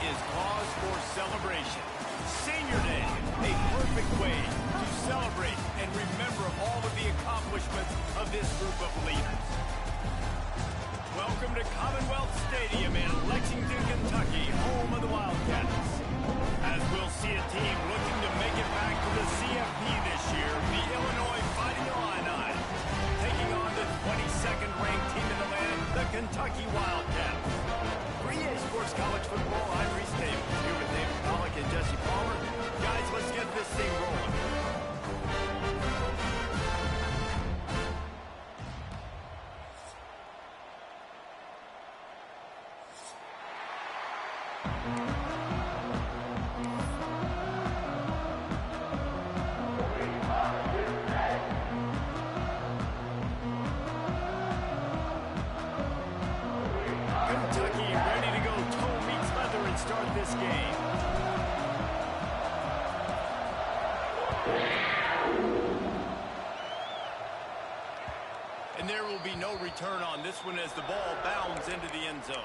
is cause for celebration. Senior Day, a perfect way to celebrate and remember all of the accomplishments of this group of leaders. Welcome to Commonwealth Stadium in Lexington, Kentucky, home of the Wildcats. As we'll see a team looking to make it back to the CFP this year, the Illinois Fighting Illini, taking on the 22nd ranked team in the land, the Kentucky Wildcats. For EA Sports College Football, I'm Reese Davis, here with David Pollack and Jesse Palmer. Guys, let's get this thing rolling. Kentucky ready to go toe meets leather and start this game. And there will be no return on this one as the ball bounds into the end zone.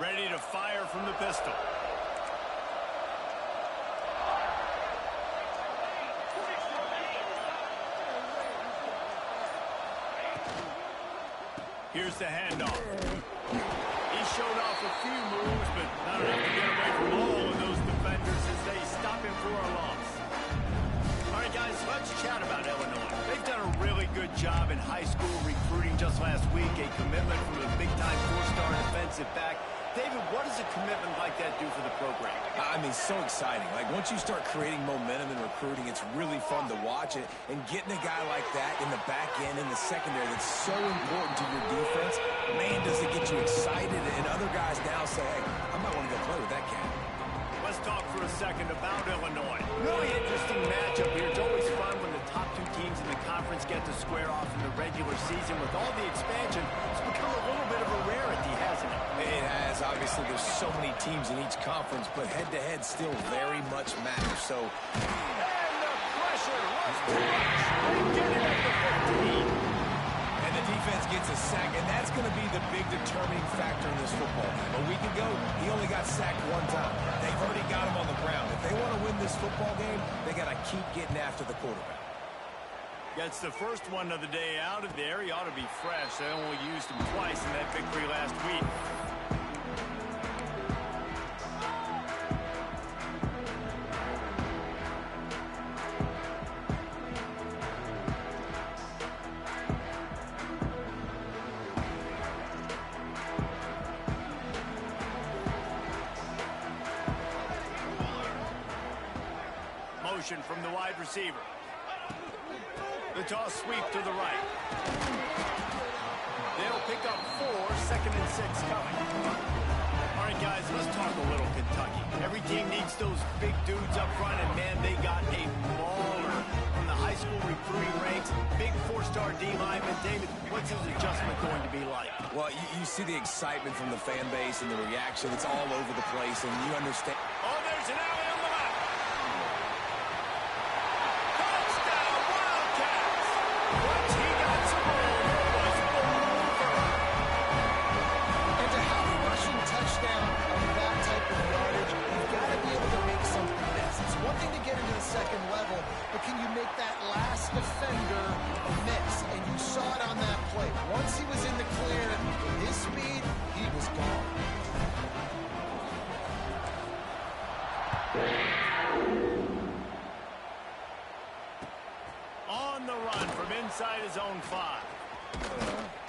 Ready to fire from the pistol. Here's the handoff. He showed off a few moves, but not enough to get away from all of those defenders as they stop him for a loss. All right, guys, let's chat about Illinois. They've done a really good job in high school recruiting just last week, a commitment from a big-time four-star defensive back. David, what does a commitment like that do for the program? I mean, so exciting. Like, once you start creating momentum in recruiting, it's really fun to watch it. And getting a guy like that in the back end, in the secondary, that's so important to your defense, man, does it get you excited. And other guys now say, hey, I might want to go play with that cat. Let's talk for a second about Illinois. Really interesting matchup here. It's always fun when the top two teams in the conference get to square off in the regular season. With all the expansion, it's become a little bit of a rarity, hasn't it? It has. Obviously, there's so many teams in each conference, but head-to-head still very much matters. So, and the pressure was too much. They get it at the 15. And the defense gets a sack, and that's going to be the big determining factor in this football game. A week ago, he only got sacked one time. They've already got him on the ground. If they want to win this football game, they got to keep getting after the quarterback. Gets the first one of the day out of there. He ought to be fresh. They only used him twice in that victory last week. Motion from the wide receiver. The toss sweep to the right. They'll pick up 4, 2nd and 6 coming. All right, guys, let's talk a little Kentucky. Every team needs those big dudes up front, and man, they got a mauler from the high school recruiting ranks. Big 4-star D lineman. David, what's his adjustment going to be like? Well, you see the excitement from the fan base and the reaction. It's all over the place, and you understand. Oh, there's an alley on the left. Second level, but can you make that last defender miss? And you saw it on that play. Once he was in the clear, with his speed, he was gone. On the run from inside his own 5.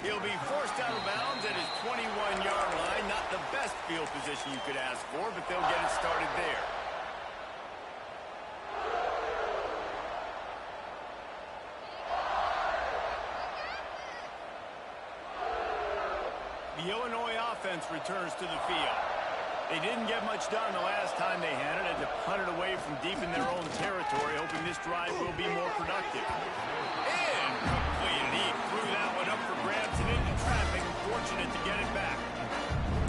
He'll be forced out of bounds at his 21-yard line. Not the best field position you could ask for, but they'll get it started there. The Illinois offense returns to the field. They didn't get much done the last time they had it. Had to punt it away from deep in their own territory, hoping this drive will be more productive. Incomplete. He threw that one up for grabs and into traffic. Fortunate to get it back.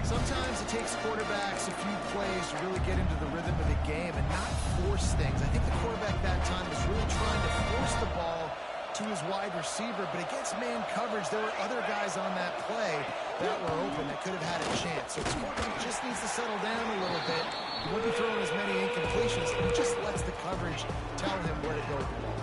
Some sometimes it takes quarterbacks a few plays to really get into the rhythm of the game and not force things. I think the quarterback that time was really trying to force the ball to his wide receiver, but against man coverage, there were other guys on that play that were open that could have had a chance. So his quarterback just needs to settle down a little bit. He won't be throwing as many incompletions. He just lets the coverage tell him where to go with the ball.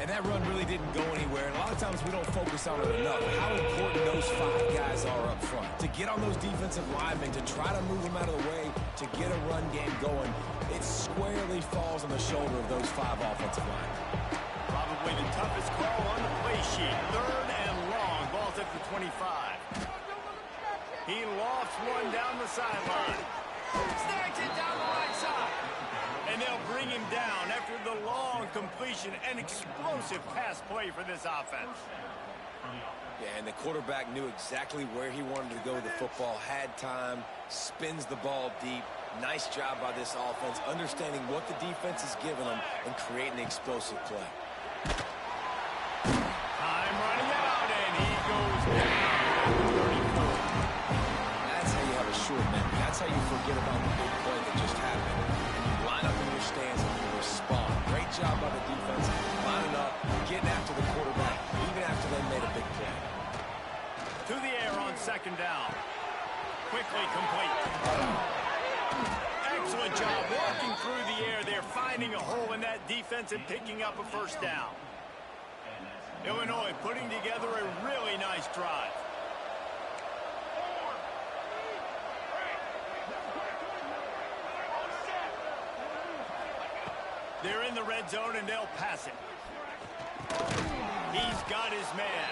And that run really didn't go anywhere. And a lot of times we don't focus on it enough. How important those 5 guys are up front. To get on those defensive linemen, to try to move them out of the way, to get a run game going, it squarely falls on the shoulder of those 5 offensive linemen. Probably the toughest call on the play sheet. 3rd and long. Ball's at the 25. He lofts one down the sideline. Snacks it down the right side. And they'll bring him down after the long completion. An explosive pass play for this offense. Yeah, and the quarterback knew exactly where he wanted to go with the football, had time, spins the ball deep. Nice job by this offense, understanding what the defense is giving them and creating an explosive play. Time running out, and he goes down at the 34. That's how you have a short memory. That's how you forget about the big play that just happened. And you line up in your stance and you respond. Great job by the defense, lining up, getting after the quarterback, even after they made a big play. To the air on 2nd down. Quickly complete. Excellent job walking through the air there, finding a hole in that defense and picking up a 1st down. Illinois putting together a really nice drive. They're in the red zone and they'll pass it. He's got his man.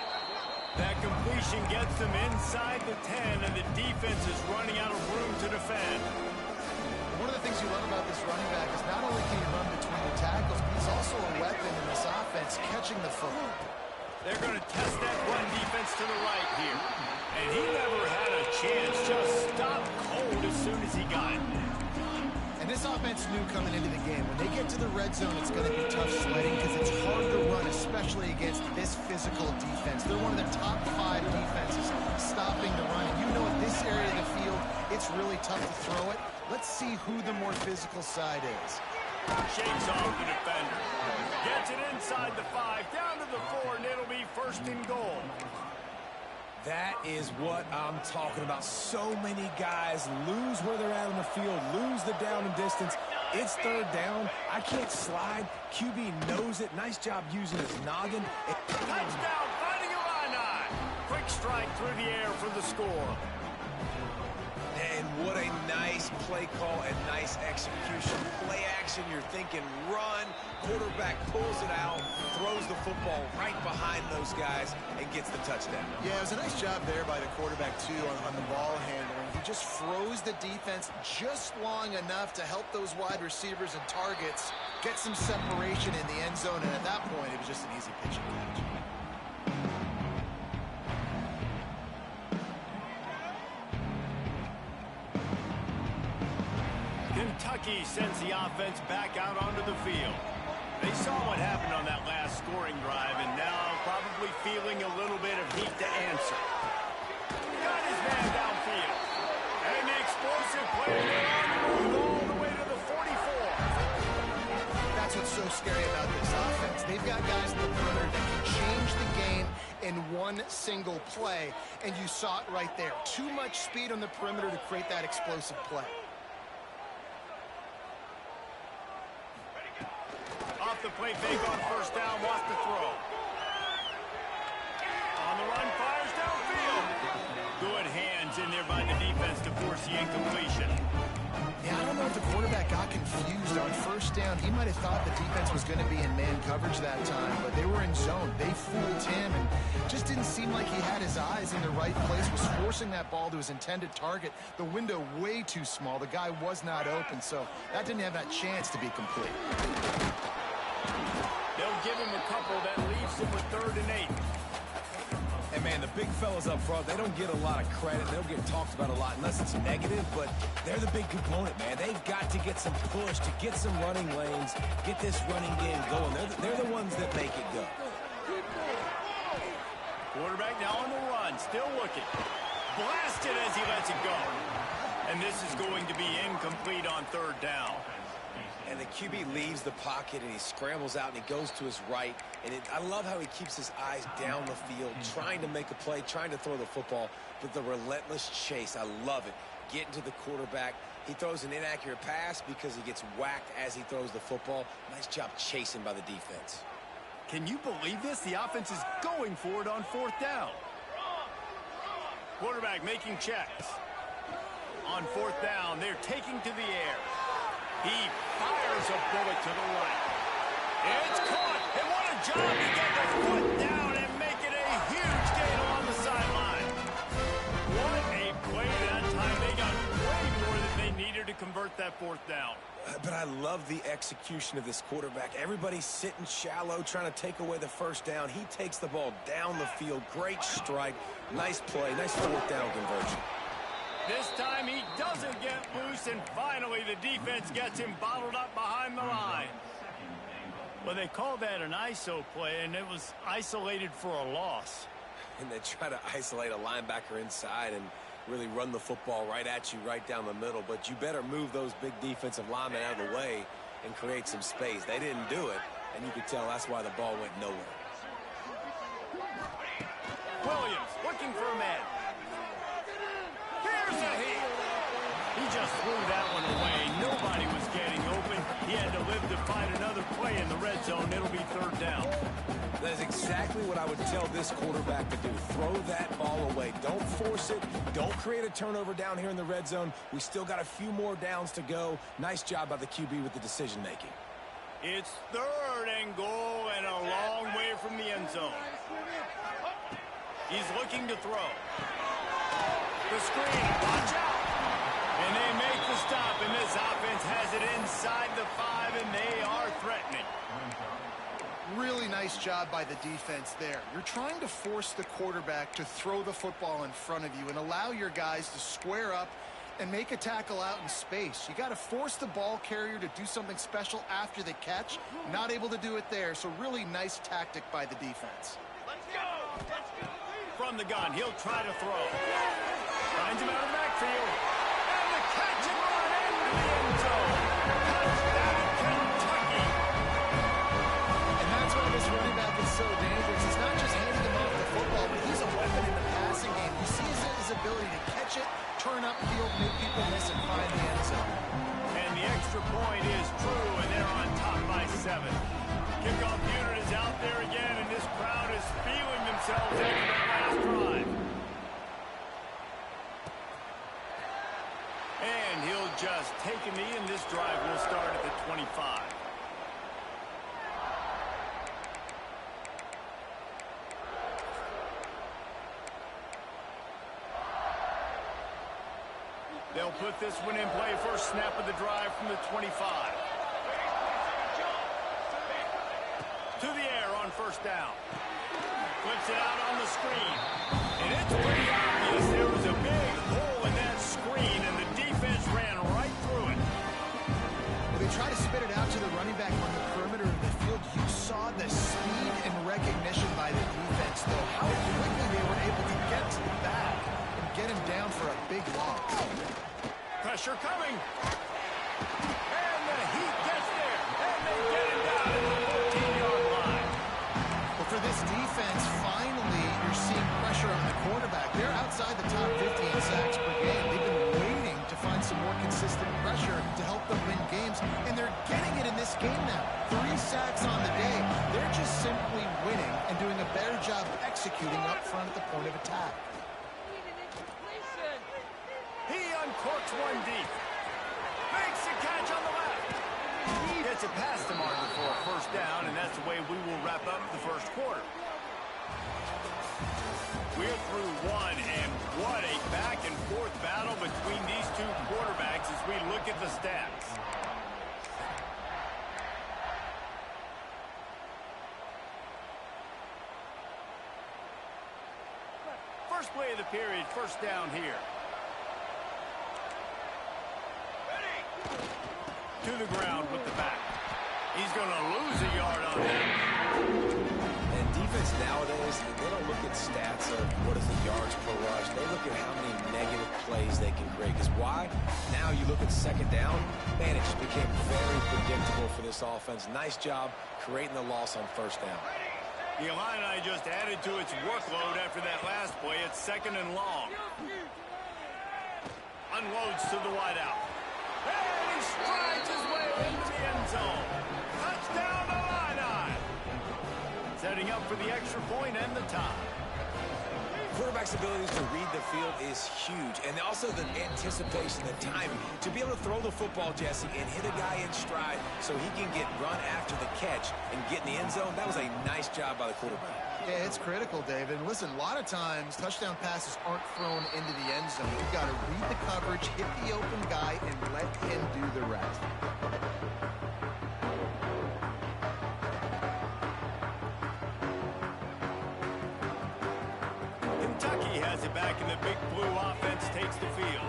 That completion gets them inside the 10, and the defense is running out of room to defend. One of the things you love about this running back is not only can he run between the tackles, but he's also a weapon in this offense, catching the football. They're going to test that run defense to the right here. And he never had a chance, just stopped cold as soon as he got it. And this offense knew coming into the game, when they get to the red zone, it's going to be tough sledding because it's hard to run, especially against this physical defense. They're one of the top 5 defenses stopping the run. And you know, at this area of the field, it's really tough to throw it. Let's see who the more physical side is. Shakes off the defender. Gets it inside the 5, down to the 4, and it'll be 1st and goal. That is what I'm talking about. So many guys lose where they're at on the field, lose the down and distance. It's 3rd down. I can't slide. QB knows it. Nice job using his noggin. Touchdown, finding Illini. Quick strike through the air for the score. And what a nice play call and nice execution. Play action, you're thinking run. Quarterback pulls it out, throws the football right behind those guys, and gets the touchdown. Yeah, it was a nice job there by the quarterback, too, on the ball handling. He just froze the defense just long enough to help those wide receivers and targets get some separation in the end zone, and at that point, it was just an easy pitch and catch. Kentucky sends the offense back out onto the field. They saw what happened on that last scoring drive, and now probably feeling a little bit of heat to answer. Got his man downfield. And the explosive play all the way to the 44. That's what's so scary about this offense. They've got guys in the perimeter that can change the game in one single play, and you saw it right there. Too much speed on the perimeter to create that explosive play. Off the play fake on 1st down, wants to throw. On the run, fires downfield. Good hands in there by the defense to force the incompletion. Yeah, I don't know if the quarterback got confused on 1st down. He might have thought the defense was going to be in man coverage that time, but they were in zone. They fooled him, and just didn't seem like he had his eyes in the right place, was forcing that ball to his intended target. The window way too small. The guy was not open, so that didn't have that chance to be complete. They'll give him a couple that leaves him with 3rd and 8. And, man, the big fellas up front, they don't get a lot of credit. They don't get talked about a lot unless it's negative, but they're the big component, man. They've got to get some push, to get some running lanes, get this running game going. They're the ones that make it go. Quarterback now on the run, still looking. Blasted as he lets it go. And this is going to be incomplete on third down. And the QB leaves the pocket, and he scrambles out, and he goes to his right. And I love how he keeps his eyes down the field, trying to make a play, trying to throw the football, but the relentless chase, I love it. Getting to the quarterback. He throws an inaccurate pass because he gets whacked as he throws the football. Nice job chasing by the defense. Can you believe this? The offense is going for it on fourth down. Quarterback making checks. On fourth down, they're taking to the air. He fires a bullet to the right. It's caught, and what a job to get the foot down and make it a huge gain along the sideline. What a play that time. They got way more than they needed to convert that fourth down. But I love the execution of this quarterback. Everybody's sitting shallow, trying to take away the first down. He takes the ball down the field. Great strike. Nice play. Nice fourth down conversion. This time he doesn't get loose, and finally the defense gets him bottled up behind the line. Well, they called that an ISO play, and it was isolated for a loss. And they try to isolate a linebacker inside and really run the football right at you, right down the middle. But you better move those big defensive linemen out of the way and create some space. They didn't do it, and you could tell that's why the ball went nowhere. Williams looking for a man. Here's a hit. He just threw that one away. Nobody was getting open. He had to live to find another play in the red zone. It'll be third down. That is exactly what I would tell this quarterback to do. Throw that ball away. Don't force it. Don't create a turnover down here in the red zone. We still got a few more downs to go. Nice job by the QB with the decision-making. It's third and goal and a long way from the end zone. He's looking to throw. The screen. Watch out. And they make the stop, and this offense has it inside the 5, and they are threatening. Really nice job by the defense there. You're trying to force the quarterback to throw the football in front of you and allow your guys to square up and make a tackle out in space. You got to force the ball carrier to do something special after the catch. Not able to do it there, so really nice tactic by the defense. Let's go! From the gun, he'll try to throw. Finds him out of the backfield. And the catch and run into the end zone. Touchdown, Kentucky. And that's why this running back is so dangerous. It's not just handing him off the football, but he's a weapon in the passing game. You see his ability to catch it, turn upfield, make people miss, and find the end zone. And the extra point is true, and they're on top by 7. Kickoff unit is out there again, and this crowd is feeling themselves after that last drive. And he'll just take a knee, and this drive will start at the 25. They'll put this one in play. First snap of the drive from the 25. To the air on first down. Flips it out on the screen. And it's pretty obvious there was a big hole in that screen, and the defense ran right through it. Well, they try to spit it out to the running back on the perimeter of the field. You saw the speed and recognition by the defense, though. How quickly they were able to get to the back and get him down for a big loss. Pressure coming. And the Heat gets there. And they get him down at the 14-yard line. But for this defense, finally, you're seeing pressure on the quarterback. They're outside the top 50 in sacks per game. They've been waiting to find some more consistent pressure to help them win games, and they're getting it in this game now. 3 sacks on the day. They're just simply winning and doing a better job executing up front at the point of attack. He uncorks one deep. Makes the catch on the left. He gets it past the marker for a first down, and that's the way we will wrap up the first quarter. We're through one, and what a back-and-forth battle between these two quarterbacks as we look at the stats. First play of the period, first down here. To the ground with the back. He's going to lose a yard on that. And defense nowadays, they don't look at stats of what is the yards per rush. They look at how many negative plays they can create. Because why? Now you look at second down, man, it just became very predictable for this offense. Nice job creating the loss on first down. The Illini just added to its workload after that last play. It's second and long. Unloads to the wideout. And he strides his way into the end zone. Touchdown, Illini! Setting up for the extra point and the tie. Quarterback's abilities to read the field is huge. And also the anticipation, the timing. To be able to throw the football, Jesse, and hit a guy in stride so he can get run after the catch and get in the end zone, that was a nice job by the quarterback. Yeah, it's critical, David. And listen, a lot of times touchdown passes aren't thrown into the end zone. You've got to read the coverage, hit the open guy, and let him do the rest. Kentucky has it back, and the big blue offense takes the field.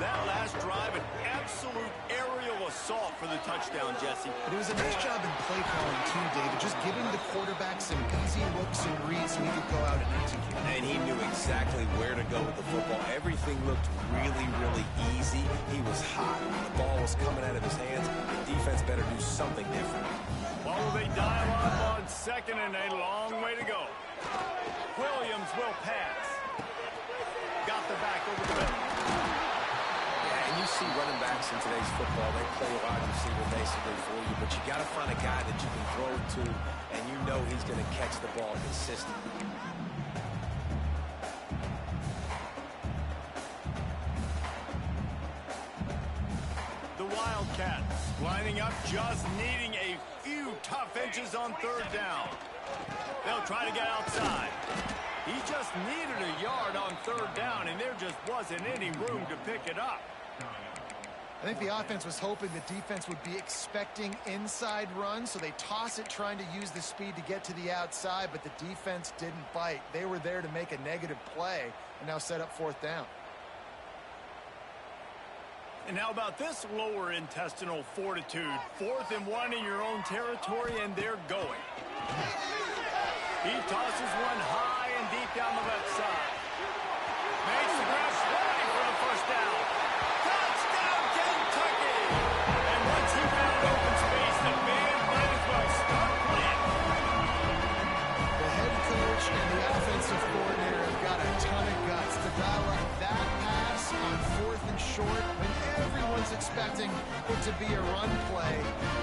That last drive, an absolute aerial assault for the touchdown, Jesse. But it was a nice job in play calling, too, David, just giving the quarterback some easy looks and reads so he could go out and execute. And he knew exactly where to go with the football. Everything looked really, really easy. He was hot. The ball was coming out of his hands. The defense better do something different. While they dial up on second and a long way to go. Williams will pass. Got the back over the middle. Yeah, and you see running backs in today's football, they play wide receiver basically for you, but you got to find a guy that you can throw to, and you know he's going to catch the ball consistently. The Wildcats lining up, just needing a few tough inches on third down. They'll try to get outside. He just needed a yard on third down, and there just wasn't any room to pick it up. I think the offense was hoping the defense would be expecting inside runs, so they toss it trying to use the speed to get to the outside, but the defense didn't bite. They were there to make a negative play and now set up fourth down. And how about this lower intestinal fortitude? 4th and 1 in your own territory, and they're going. He tosses one high and deep down the left side. Makes the grab, ready for the first down. Touchdown, Kentucky! And once he found open space, the man might as well start playing. The head coach and the offensive coordinator have got a ton of guts to dial up that pass on 4th and short when everyone's expecting it to be a run play.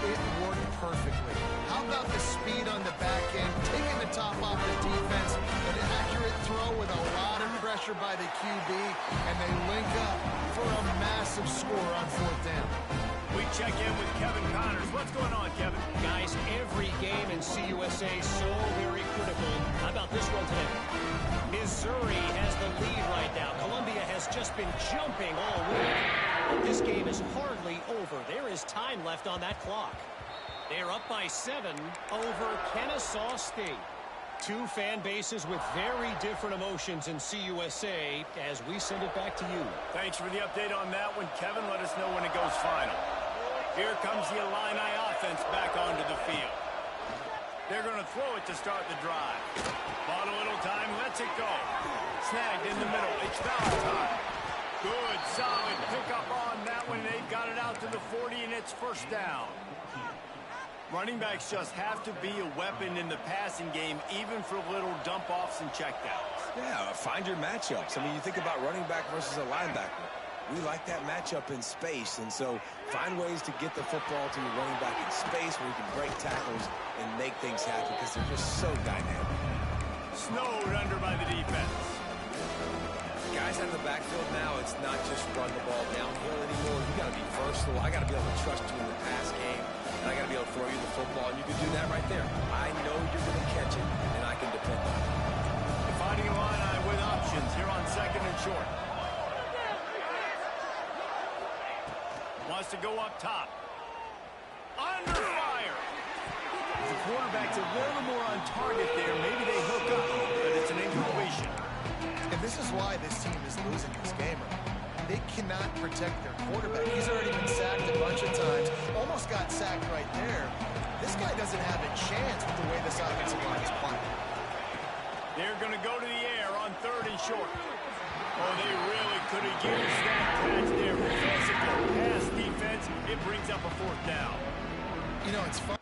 It worked perfectly. How about the speed on the back end, taking the top off the defense, an accurate throw with a lot of pressure by the QB, and they link up for a massive score on fourth down. We check in with Kevin Connors. What's going on, Kevin? Guys, every game in CUSA so very critical. How about this one today? Missouri has the lead right now. Columbia has just been jumping all week. This game is hardly over. There is time left on that clock. They're up by 7 over Kennesaw State. Two fan bases with very different emotions in CUSA as we send it back to you. Thanks for the update on that one, Kevin. Let us know when it goes final. Here comes the Illini offense back onto the field. They're going to throw it to start the drive. Bought a little time, lets it go. Snagged in the middle. It's foul time. Good, solid pickup on that one. They've got it out to the 40, and it's first down. Running backs just have to be a weapon in the passing game, even for little dump-offs and checkdowns. Yeah, find your matchups. I mean, you think about running back versus a linebacker. We like that matchup in space, and so find ways to get the football to your running back in space where you can break tackles and make things happen because they're just so dynamic. Snowed under by the defense. Guys out of the backfield now, it's not just run the ball downhill anymore. You got to be versatile. I got to be able to trust you in the pass game, and I got to be able to throw you the football, and you can do that right there. I know you're going to catch it, and I can depend on it. The Fighting Illini with options here on second and short. Wants to go up top. Under fire. The quarterback's a little more on target there. Maybe they hook up, but it's an incompletion. And this is why this team is losing this game. They cannot protect their quarterback. He's already been sacked a bunch of times. Almost got sacked right there. This guy doesn't have a chance with the way this offensive line is playing. They're going to go to the air on 3rd and short. Oh, they really could have used that catch there. Physical pass defense. It brings up a 4th down. You know, it's fun.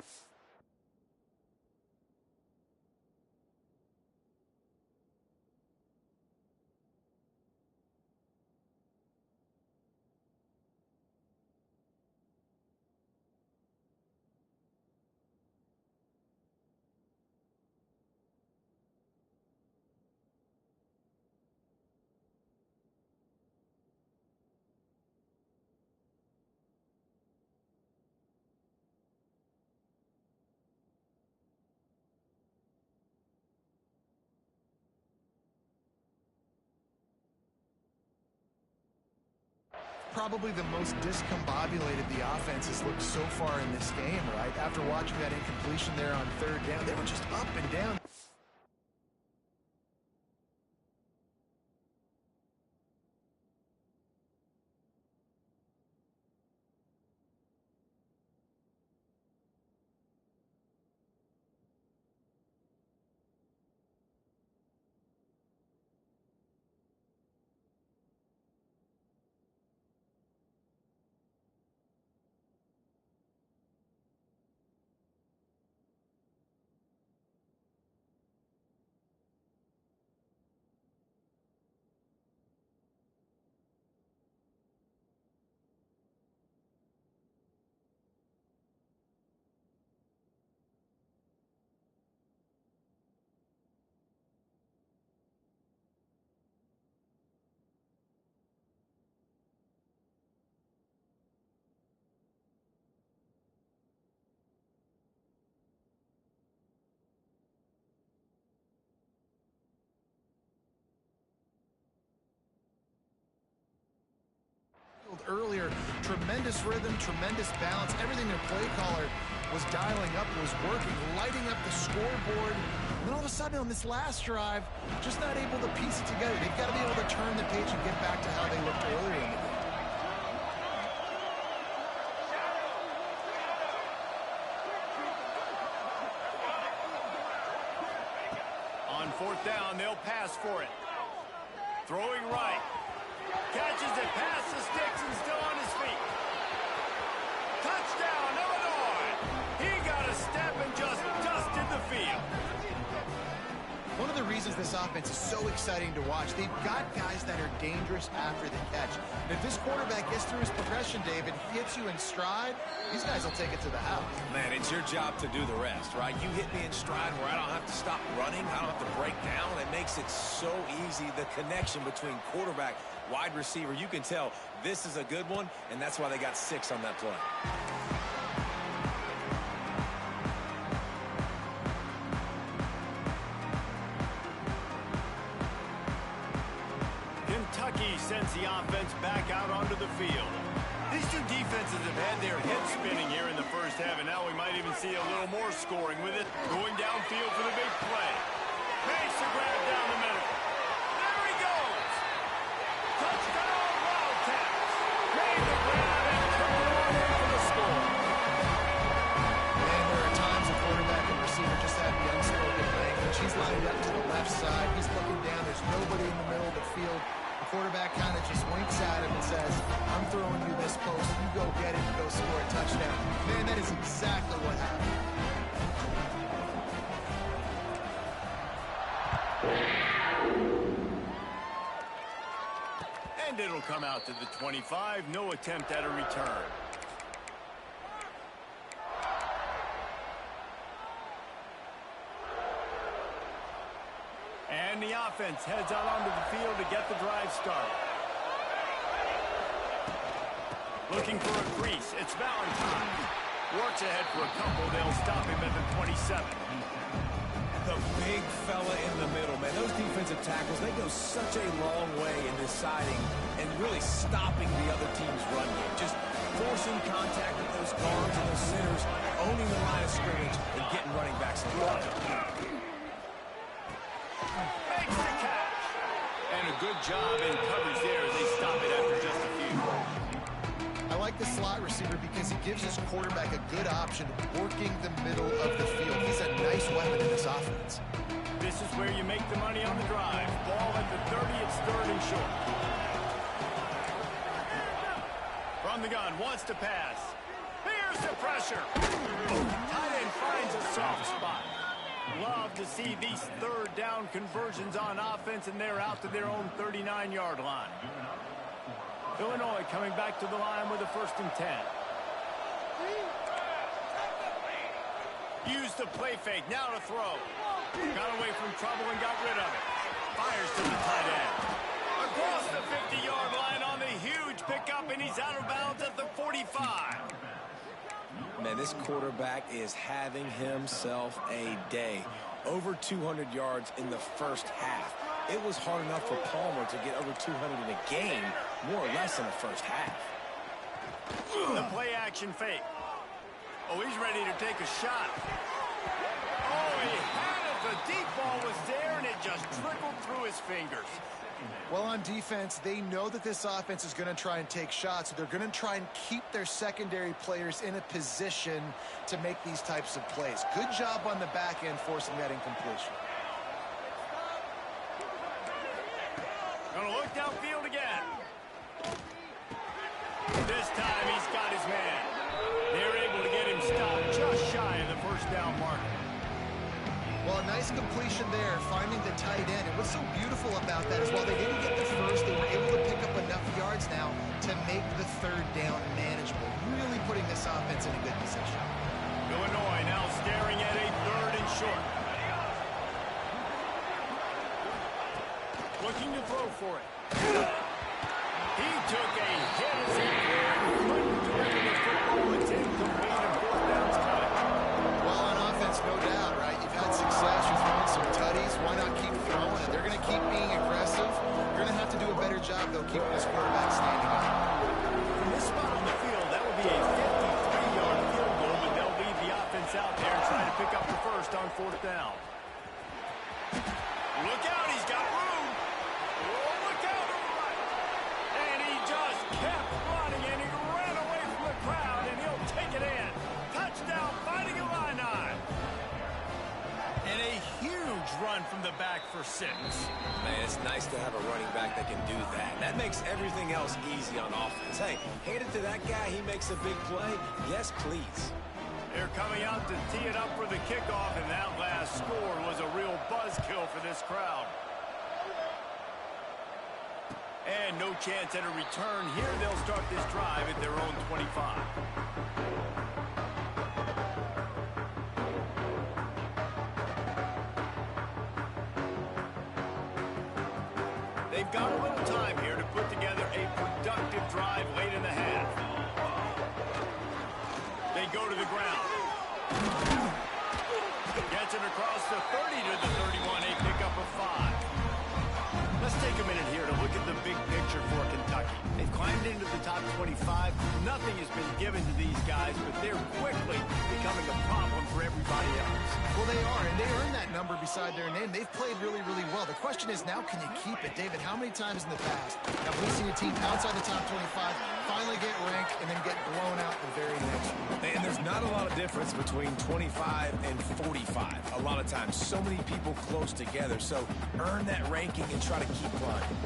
Probably the most discombobulated the offense has looked so far in this game, right? After watching that incompletion there on 3rd down, they were just up and down. Earlier, tremendous rhythm, tremendous balance. Everything their play caller was dialing up was working, lighting up the scoreboard. And then all of a sudden on this last drive, just not able to piece it together. They've got to be able to turn the page and get back to how they looked earlier in the game. On 4th down, they'll pass for it. Throwing right. Catches it past the sticks and still on his feet. Touchdown, Illinois! He got a step and just dusted the field. One of the reasons this offense is so exciting to watch, they've got guys that are dangerous after the catch. And if this quarterback gets through his progression, David, hits you in stride, these guys will take it to the house. Man, it's your job to do the rest, right? You hit me in stride where I don't have to stop running. I don't have to break down. It makes it so easy. The connection between quarterback, wide receiver, you can tell this is a good one, and that's why they got 6 on that play. Kentucky sends the offense back out onto the field. These two defenses have had their heads spinning here in the first half, and now we might even see a little more scoring with it. Going downfield for the big play. Makes the grab down the middle. There he goes! Touchdown, Wildcats! Made the grab and turned over for the score. And there are times a quarterback and receiver just have the unspoken language. He's lined up to the left side. He's looking down. There's nobody in the middle of the field. The quarterback kind of just winks at him and says, I'm throwing you this post. You go get it and go score a touchdown. Man, that is exactly what happened. And it'll come out to the 25. No attempt at a return. And the offense heads out onto the field to get the drive started. Looking for a crease. It's Valentine. Works ahead for a couple. They'll stop him at the 27. The big fella in the middle, man. Those defensive tackles, they go such a long way in deciding and really stopping the other team's run game. Just forcing contact with those guards and those centers, owning the line of scrimmage, and getting running backs involved. Makes the catch. And a good job in coverage there as they stop it after just a few. I like the slot receiver because he gives his quarterback a good option working the middle of the field. He's a nice weapon in this offense. This is where you make the money on the drive. Ball at the 30, it's third and short. From the gun, wants to pass. Here's the pressure. Tight end finds a soft spot. Love to see these third down conversions on offense, and they're out to their own 39-yard line. Illinois coming back to the line with a 1st and 10. Use the play fake, now to throw. Got away from trouble and got rid of it. Fires to the tight end. Across the 50-yard line on the huge pickup, and he's out of bounds at the 45. Man, this quarterback is having himself a day. Over 200 yards in the first half. It was hard enough for Palmer to get over 200 in a game, more or less in the first half. The play action fake. Oh, he's ready to take a shot. Oh, he had it. The deep ball was there, and it just trickled through his fingers. Well, on defense, they know that this offense is going to try and take shots. So they're going to try and keep their secondary players in a position to make these types of plays. Good job on the back end forcing that incompletion. Gonna look downfield again. This time he's got his man. They're able to get him stopped just shy of the first down marker. Well, a nice completion there, finding the tight end. And what's so beautiful about that is while they didn't get the first, they were able to pick up enough yards now to make the third down manageable. Really putting this offense in a good position. Illinois now staring at a 3rd and short. Looking to throw for it. He took a hit as he couldn't deliver the football. It's incomplete and 4th down's coming. Well, on offense, no doubt, right? You've had success. You're throwing some tutties. Why not keep throwing it? They're going to keep being aggressive. You're going to have to do a better job, though, keeping this quarterback standing up. From this spot on the field, that would be a 53-yard field goal, but they'll leave the offense out there and try to pick up the first on 4th down. Look out, he's got room. Look out to the right. And he just kept running, and he ran away from the crowd, and he'll take it in. Touchdown, Fighting Illini. And a huge run from the back for 6. Man, it's nice to have a running back that can do that. That makes everything else easy on offense. Hey, hand it to that guy, he makes a big play. Yes, please. They're coming out to tee it up for the kickoff, and that last score was a real buzzkill for this crowd. And no chance at a return here. They'll start this drive at their own 25. They've got a little time here to put together a productive drive late in the half. They go to the ground. Gets it across the 30 to the 31, a pickup of 5. Let's take a minute here to look at the big picture for Kentucky. They've climbed into the top 25. Nothing has been given to these guys, but they're quickly becoming a problem for everybody else. Well, they are, and they earned that number beside their name. They've played really, really well. The question is now, can you keep it? David, how many times in the past have we seen a team outside the top 25 finally get ranked and then get blown out the very next week? And there's not a lot of difference between 25 and 45. A lot of times, so many people close together. So earn that ranking and try to keep climbing.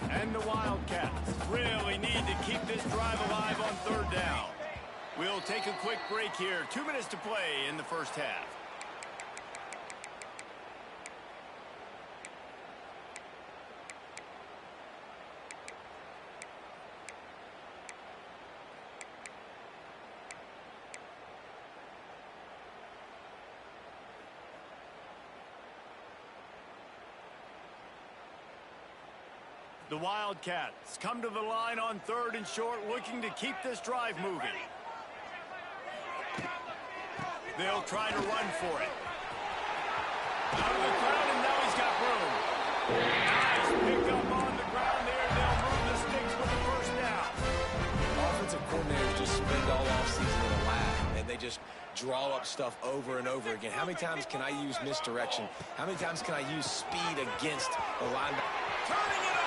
And the Wildcats really need to keep this drive alive on 3rd down. We'll take a quick break here. 2 minutes to play in the first half. The Wildcats come to the line on 3rd and short, looking to keep this drive moving. They'll try to run for it. Out of the crowd, and now he's got room. Nice pickup on the ground there. They'll move the sticks with the 1st down. Offensive coordinators just spend all offseason in the lab, and they just draw up stuff over and over again. How many times can I use misdirection? How many times can I use speed against the linebacker? Turning it on.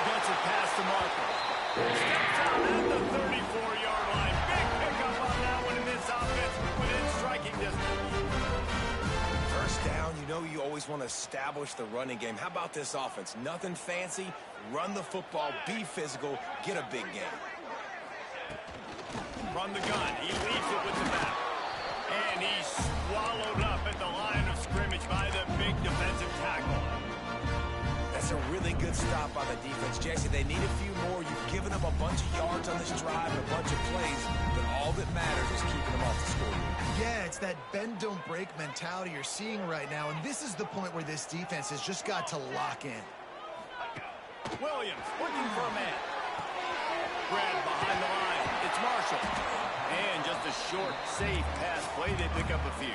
Gets it past the marker. Steps out at the 34-yard line. Big pickup on that one in this offense with distance. First down, you know you always want to establish the running game. How about this offense? Nothing fancy. Run the football, be physical, get a big gain. From the gun, he leaves it with the back. And he's swallowed up at the line of scrimmage by the big defensive tackle. That's a really good stop by the defense. Jesse, they need a few more. You've given them a bunch of yards on this drive and a bunch of plays, but all that matters is keeping them off the scoreboard. Yeah, it's that bend, don't break mentality you're seeing right now, and this is the point where this defense has just got to lock in. Williams looking for a man. Grab behind the line. It's Marshall. And just a short, safe pass play. They pick up a few.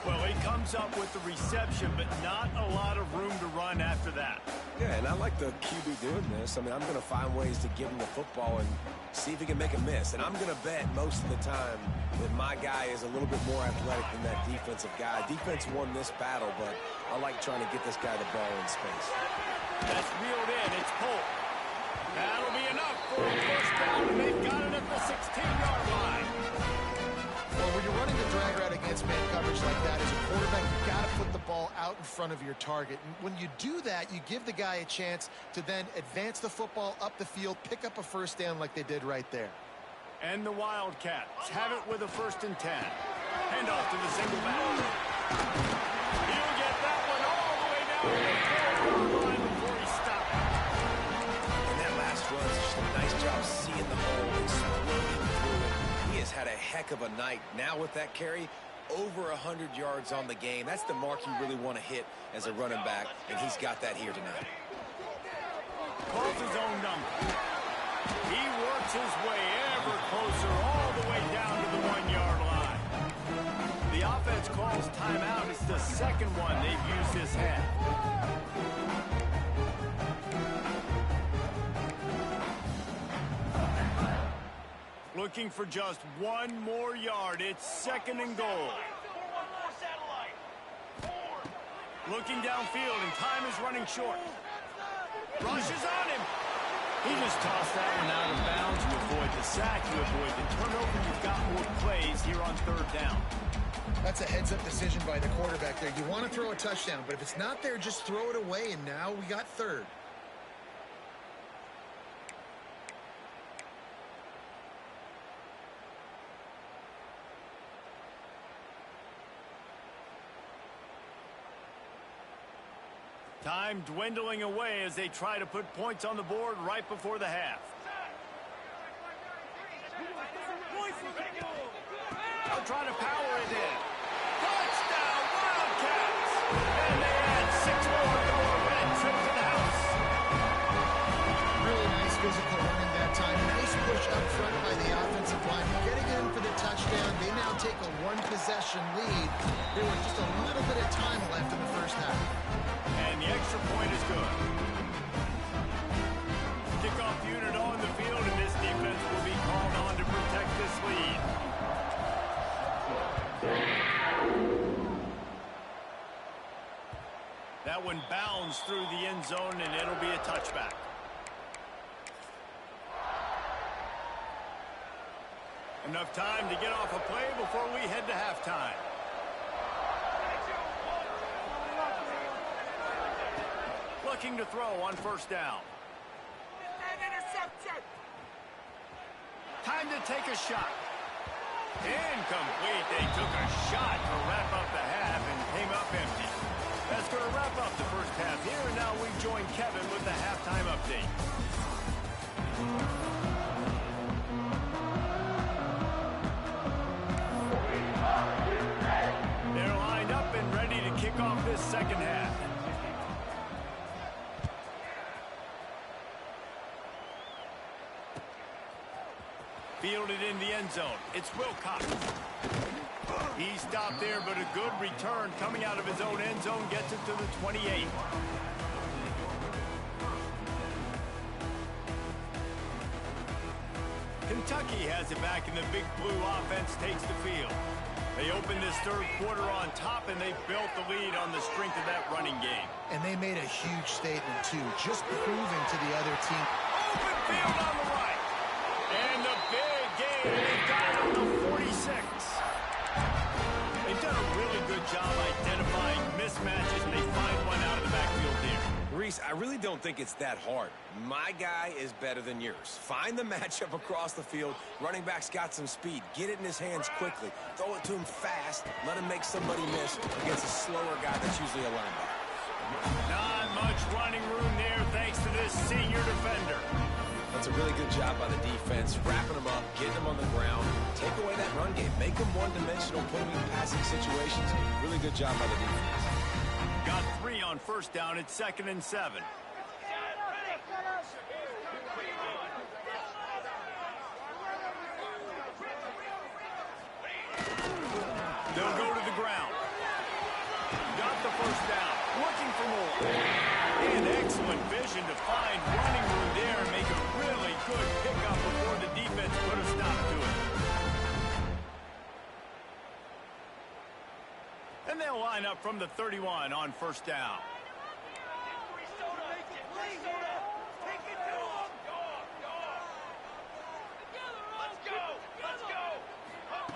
Well, he comes up with the reception, but not a lot of room to run after that. Yeah, and I like the QB doing this. I mean, I'm going to find ways to give him the football and see if he can make a miss. And I'm going to bet most of the time that my guy is a little bit more athletic than that defensive guy. Defense won this battle, but I like trying to get this guy the ball in space. That's reeled in. It's Polk. That'll be enough for a first down, and they've got it at the 16-yard line. Well, when you're running the drag route against man coverage like that, as a quarterback, you've got to put the ball out in front of your target. And when you do that, you give the guy a chance to then advance the football up the field, pick up a first down like they did right there. And the Wildcats have it with a 1st and 10. Handoff to the single back. He'll get that one all the way down to the 4-yard line before he stopped. And that last run is just a nice job seeing the hole, exploding through it. He has had a heck of a night. Now with that carry, over 100 yards on the game. That's the mark you really want to hit as a running back, and he's got that here tonight. Calls his own number. He works his way ever closer all the way down to the 1-yard line. The offense calls timeout. It's the second one they've used this half. Looking for just one more yard. It's 2nd and goal. Looking downfield, and time is running short. Rushes on him. He just tossed that one out of bounds. You avoid the sack, you avoid the turnover. You've got more plays here on 3rd down. That's a heads-up decision by the quarterback there. You want to throw a touchdown, but if it's not there, just throw it away, and now we got 3rd. Time dwindling away as they try to put points on the board right before the half. They'll try to power it in. Touchdown, Wildcats! And they add 6 more to a red trip to the house. Really nice physical running that time. Nice push up front by the offensive line. Getting in for the touchdown. They now take a 1-possession lead. There was just a little bit of time left in the first half. And the extra point is good. Kickoff unit on the field, and this defense will be called on to protect this lead. That one bounds through the end zone, and it'll be a touchback. Enough time to get off a play before we head to halftime. Looking to throw on 1st down. Time to take a shot. Incomplete. They took a shot to wrap up the half and came up empty. That's going to wrap up the first half here, and now we join Kevin with the halftime update. They're lined up and ready to kick off this second half. Fielded in the end zone. It's Wilcox. He stopped there, but a good return coming out of his own end zone gets it to the 28. Kentucky has it back, and the Big Blue offense takes the field. They opened this 3rd quarter on top, and they built the lead on the strength of that running game. And they made a huge statement, too, just proving to the other team. Open field on the right. And the big game, they've got it on the 46. good job identifying mismatches, and they find one out of the backfield here. Reese, I really don't think it's that hard. My guy is better than yours. Find the matchup across the field. Running back's got some speed. Get it in his hands quickly. Throw it to him fast. Let him make somebody miss against a slower guy that's usually a linebacker. Not much running room there thanks to this senior defender. That's a really good job by the defense, wrapping them up, getting them on the ground. Take away that run game. Make them one-dimensional, put them in passing situations. Really good job by the defense. Got 3 on first down. It's 2nd and 7. They'll go to the ground. Got the first down. Looking for more. And excellent vision to find running room there and make a really good pickup before the defense put a stop to it. And they'll line up from the 31 on first down.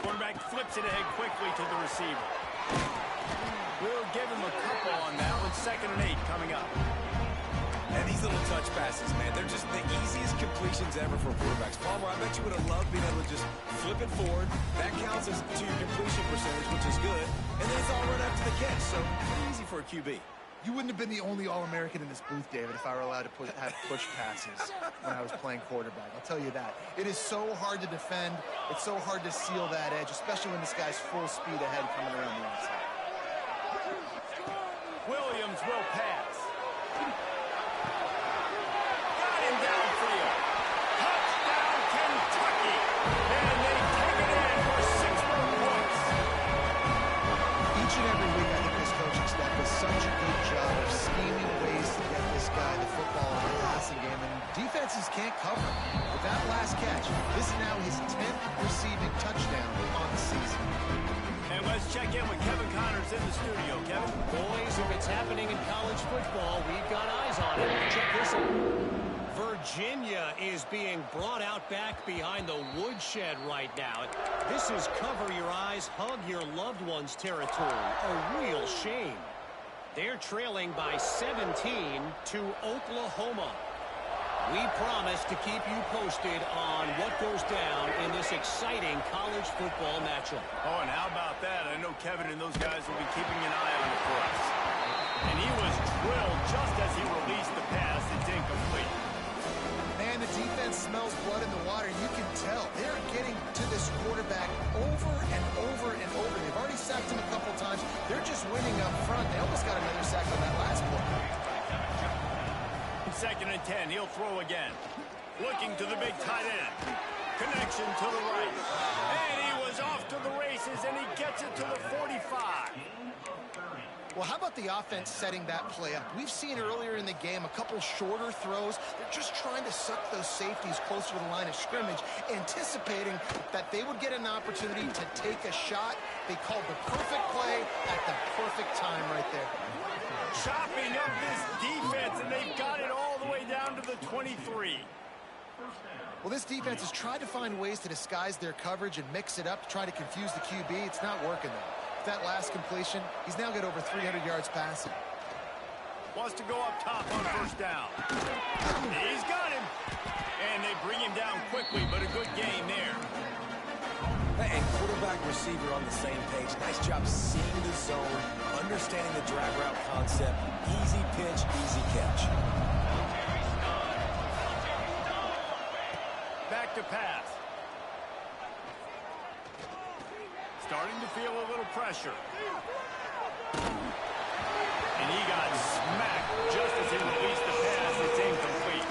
Quarterback flips it ahead quickly to the receiver. We'll give him a couple on that one. 2nd and 8 coming up. And these little touch passes, man, they're just the easiest completions ever for quarterbacks. Palmer, I bet you would have loved being able to just flip it forward. That counts as to your completion percentage, which is good. And then it's all run after the catch, so pretty easy for a QB. You wouldn't have been the only All-American in this booth, David, if I were allowed to have push passes when I was playing quarterback. I'll tell you that. It is so hard to defend. It's so hard to seal that edge, especially when this guy's full speed ahead coming around the outside. Williams will pass. Got him downfield. Touchdown, Kentucky. And they take it in for 6 more points. Each and every week, I think this coaching staff does such a good job of scheming ways to get this guy the football in the passing game, and defenses can't cover. With that last catch, this is now his 10th receiving touchdown on the season. And let's check in with Kevin Connors in the studio. Kevin? Boys, if it's happening in college football, we've got eyes on it. Check this out. Virginia is being brought out back behind the woodshed right now. This is cover your eyes, hug your loved ones territory. A real shame. They're trailing by 17 to Oklahoma. We promise to keep you posted on what goes down in this exciting college football matchup. Oh, and how about that? I know Kevin and those guys will be keeping an eye on it for us. And he was drilled just as he released the pass. It's incomplete. Man, the defense smells blood in the water. You can tell. They're getting to this quarterback over and over and over. They've already sacked him a couple times. They're just winning up front. They almost got another sack on that last play. 2nd and 10. He'll throw again. Looking to the big tight end. Connection to the right. And he was off to the races, and he gets it to the 45. Well, how about the offense setting that play up? We've seen earlier in the game a couple shorter throws. They're just trying to suck those safeties closer to the line of scrimmage, anticipating that they would get an opportunity to take a shot. They called the perfect play at the perfect time right there. Chopping up this defense, and they've got it all the way down to the 23. Well, this defense has tried to find ways to disguise their coverage and mix it up to try to confuse the QB. It's not working, though. With that last completion, he's now got over 300 yards passing. Wants to go up top on first down. He's got him. And they bring him down quickly, but a good gain there. And quarterback receiver on the same page. Nice job seeing the zone, understanding the drag route concept. Easy pitch, easy catch. Back to pass. Starting to feel a little pressure. And he got smacked just as he released the pass. It's incomplete.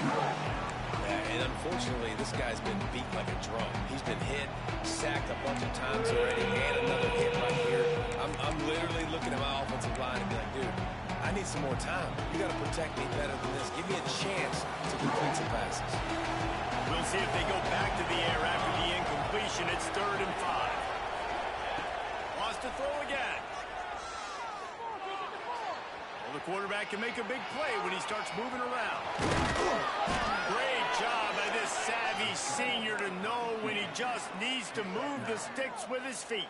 And unfortunately, this guy's been beat like a drum. He's been hit, sacked a bunch of times already, and another hit right here. I'm literally looking at my offensive line and be like, dude, I need some more time. You got to protect me better than this. Give me a chance to complete some passes. We'll see if they go back to the air after the incompletion. It's 3rd and 5. Wants to throw again. Well, the quarterback can make a big play when he starts moving around. Great job by this savvy senior to know when he just needs to move the sticks with his feet.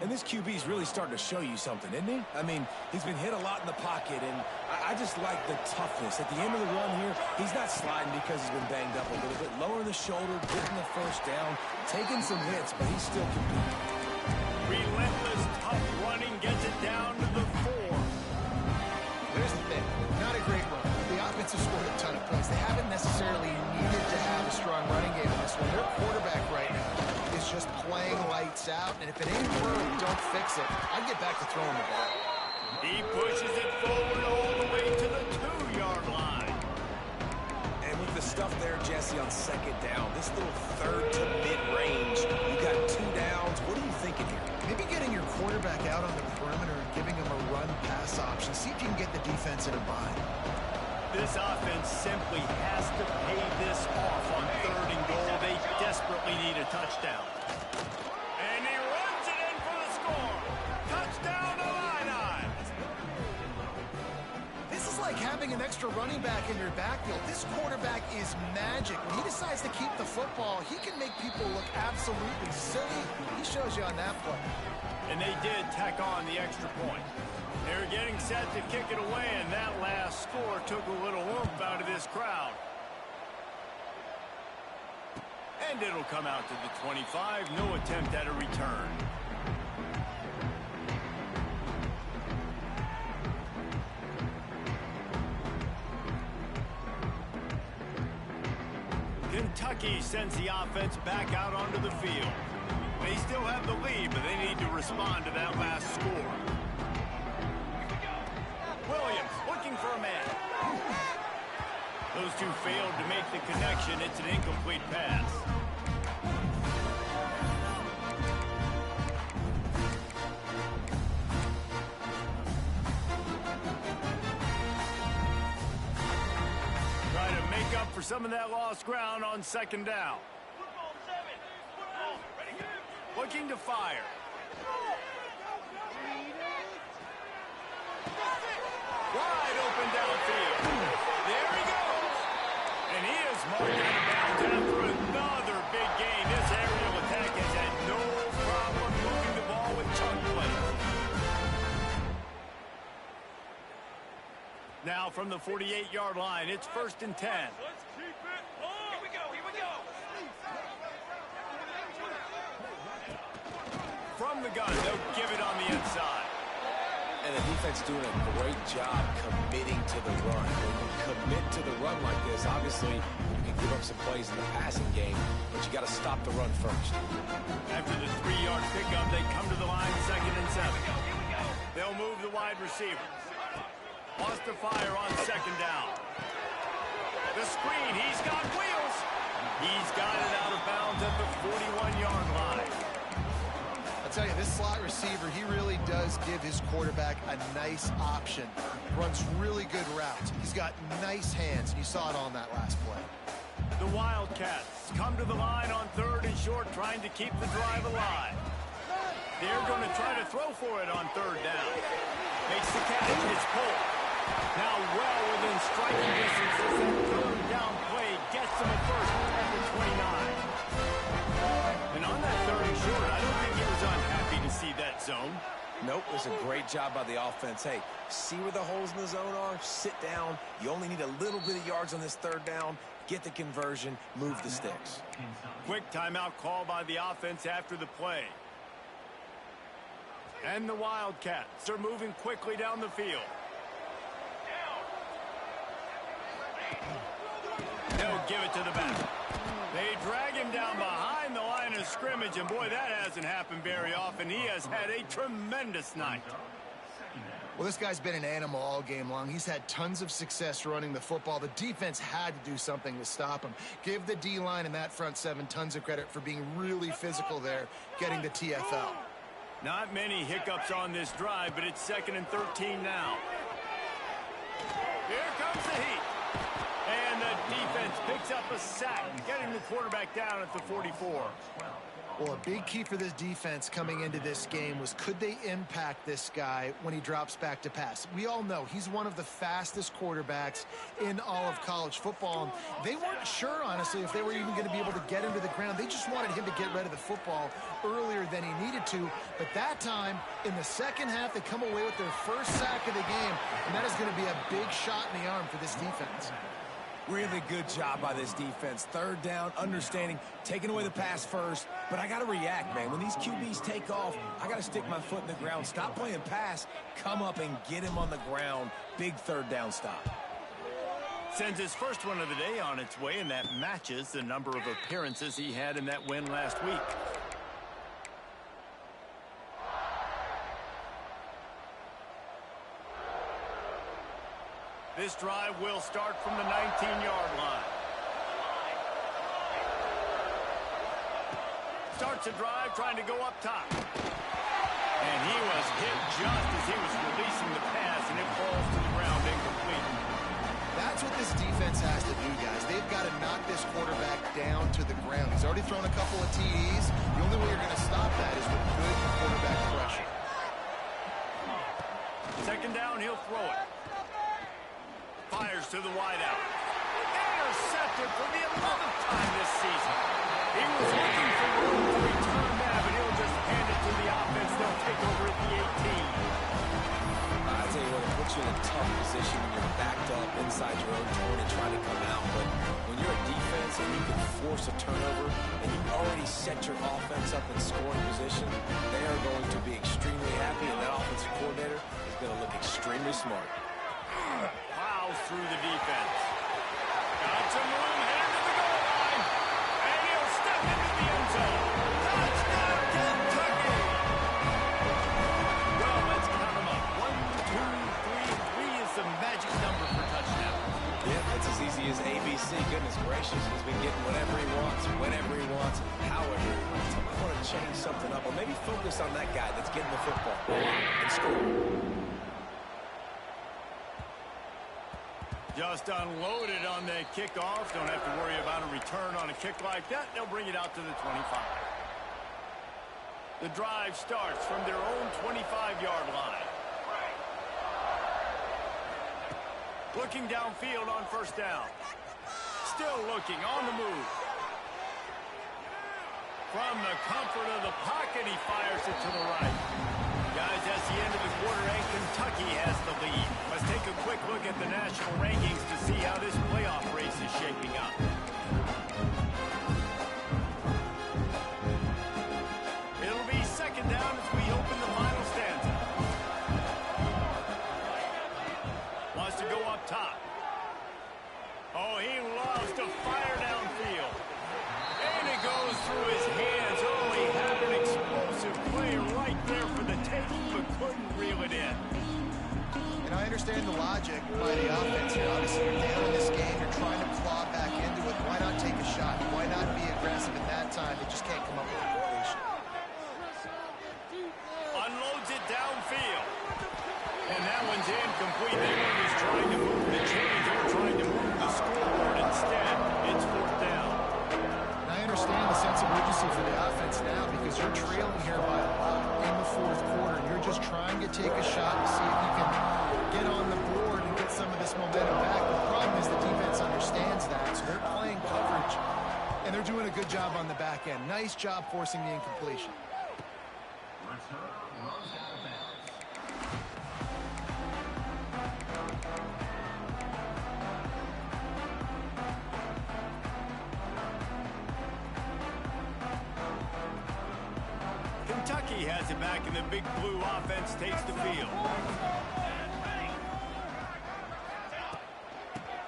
And this QB's really starting to show you something, isn't he? I mean, he's been hit a lot in the pocket, and I just like the toughness. At the end of the run here, he's not sliding because he's been banged up a little bit. Lowering the shoulder, getting the first down, taking some hits, but he's still competing. Relentless, tough running gets it down to the 4. Here's the thing. Not a great run. The offense has scored a ton of points. They haven't necessarily needed to have a strong running game in this one. Their quarterback right now is just playing lights out, and if it ain't broke, don't fix it. I'd get back to throwing the ball. He pushes it forward all the way to the 2-yard line. And with the stuff there, Jesse, on second down, this little third to mid-range, you got 2 downs. What are you thinking here? Maybe getting your quarterback out on the perimeter and giving him a run-pass option. See if you can get the defense in a bind. This offense simply has to pay this off on 3rd and goal. They desperately need a touchdown. And he runs it in for the score. Touchdown Illini. This is like having an extra running back in your backfield. This quarterback is magic. When he decides to keep the football, he can make people look absolutely silly. He shows you on that play. And they did tack on the extra point. They were getting set to kick it away, and that last score took a little oomph out of this crowd. And it'll come out to the 25. No attempt at a return. Kentucky sends the offense back out onto the field. They still have the lead, but they need to respond to that last score. Williams looking for a man. Those two failed to make the connection. It's an incomplete pass. Try to make up for some of that lost ground on second down. Looking to fire. Wide open downfield. There he goes. And he is marked out of bounds after another big gain. This aerial attack has had no problem moving the ball with chunk plays. Now from the 48-yard line, it's 1st and 10. Let's keep it on. Here we go. Here we go. From the gun, they'll give it on the inside. And the defense doing a great job committing to the run. When you commit to the run like this, obviously you can give up some plays in the passing game, but you got to stop the run first. After the 3-yard pickup, they come to the line 2nd and 7. They'll move the wide receiver. Wants to fire on 2nd down. The screen, he's got wheels. He's got it out of bounds at the 41-yard line. I'll tell you, this slot receiver, he really does give his quarterback a nice option. Runs really good routes. He's got nice hands, and you saw it on that last play. The Wildcats come to the line on 3rd and short, trying to keep the drive alive. They're going to try to throw for it on 3rd down. Makes the catch. It's pulled. Now well within striking distance as that 3rd down play gets them a first at the 29. And on that 3rd and short, I don't think he was unhappy to see that zone. Nope, it was a great job by the offense. Hey, see where the holes in the zone are? Sit down. You only need a little bit of yards on this 3rd down. Get the conversion. Move the sticks. Quick timeout call by the offense after the play. And the Wildcats are moving quickly down the field. They'll give it to the back. They drag him down behind the line of scrimmage, and boy, that hasn't happened very often. He has had a tremendous night. Well, this guy's been an animal all game long. He's had tons of success running the football. The defense had to do something to stop him. Give the D-line and that front 7 tons of credit for being really physical there, getting the TFL. Not many hiccups on this drive, but it's 2nd and 13 now. Here comes the heat. And the defense picks up a sack, getting the quarterback down at the 44. Well, a big key for this defense coming into this game was could they impact this guy when he drops back to pass? We all know he's one of the fastest quarterbacks in all of college football. They weren't sure, honestly, if they were even going to be able to get him to the ground. They just wanted him to get rid of the football earlier than he needed to. But that time, in the second half, they come away with their first sack of the game, and that is going to be a big shot in the arm for this defense. Really good job by this defense. Third down, understanding, taking away the pass first. But I got to react, man. When these QBs take off, I got to stick my foot in the ground. Stop playing pass. Come up and get him on the ground. Big third down stop. Sends his first one of the day on its way, and that matches the number of appearances he had in that win last week. This drive will start from the 19-yard line. Starts a drive trying to go up top. And he was hit just as he was releasing the pass, and it falls to the ground incomplete. That's what this defense has to do, guys. They've got to knock this quarterback down to the ground. He's already thrown a couple of TDs. The only way you're going to stop that is with good quarterback pressure. Second down, he'll throw it. Fires to the wideout. Intercepted for the 11th time this season. He was looking for room to return that, but he'll just hand it to the offense. They'll take over at the 18. I tell you what, it puts you in a tough position when you're backed up inside your own 20 trying to come out. But when you're a defense and you can force a turnover and you already set your offense up in scoring position, they are going to be extremely happy, and that offensive coordinator is going to look extremely smart. Plows through the defense. Got some room, headed to the goal line. And he'll step into the end zone. Touchdown, Kentucky! Well, let's count them up. 1, 2, 3. 3 is the magic number for touchdown. Yeah, it's as easy as ABC. Goodness gracious, he's been getting whatever he wants, whenever he wants, however he wants. I want to change something up, or maybe focus on that guy that's getting the football and score. Just unloaded on the kickoff. Don't have to worry about a return on a kick like that. They'll bring it out to the 25. The drive starts from their own 25-yard line. Looking downfield on first down. Still looking on the move. From the comfort of the pocket, he fires it to the right. Guys, that's the end of the quarter, and Kentucky has the lead. Let's take a quick look at the national rankings to see how this playoff race is shaping up. It'll be second down as we open the final stanza. Wants to go up top. Oh, he loves to fire downfield. And it goes through his hands. Oh, he had an explosive play right there for the taking, but couldn't reel it in. And I understand the logic by the offense here. Obviously, you're down in this game. You're trying to claw back into it. Why not take a shot? Why not be aggressive in that time? They just can't come up with a completion. Unloads it downfield. And that one's incomplete. They were just trying to move the chains. They were trying to move the scoreboard instead. It's fourth down. And I understand the sense of urgency for the offense now because you're trailing here by a lot in the fourth quarter. And you're just trying to take a shot to see if you can get on the board and get some of this momentum back. The problem is the defense understands that, so they're playing coverage, and they're doing a good job on the back end. Nice job forcing the incompletion. Kentucky has it back, and the big blue offense takes the field.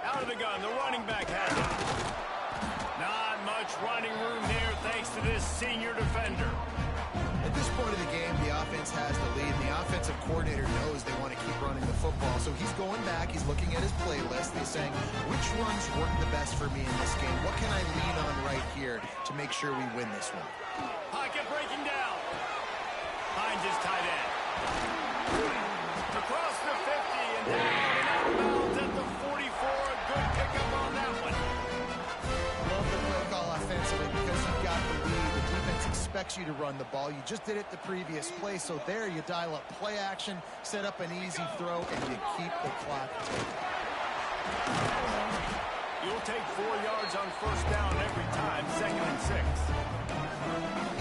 Out of the gun, the running back has it. Not much running room there thanks to this senior defender. At this point of the game, the offense has the lead, and the offensive coordinator knows they want to keep running the football. So he's going back, he's looking at his playlist, and he's saying, which runs work the best for me in this game? What can I lean on right here to make sure we win this one? Pocket breaking down. Finds his tight end. Across the 50 and down and out of bounds at the 44. A good pickup on that one. Love the play call offensively because you've got the lead. The defense expects expects you to run the ball. You just did it the previous play, so there you dial up play action, set up an easy throw, and you keep the clock ticking. You'll take 4 yards on first down every time, 2nd and 6.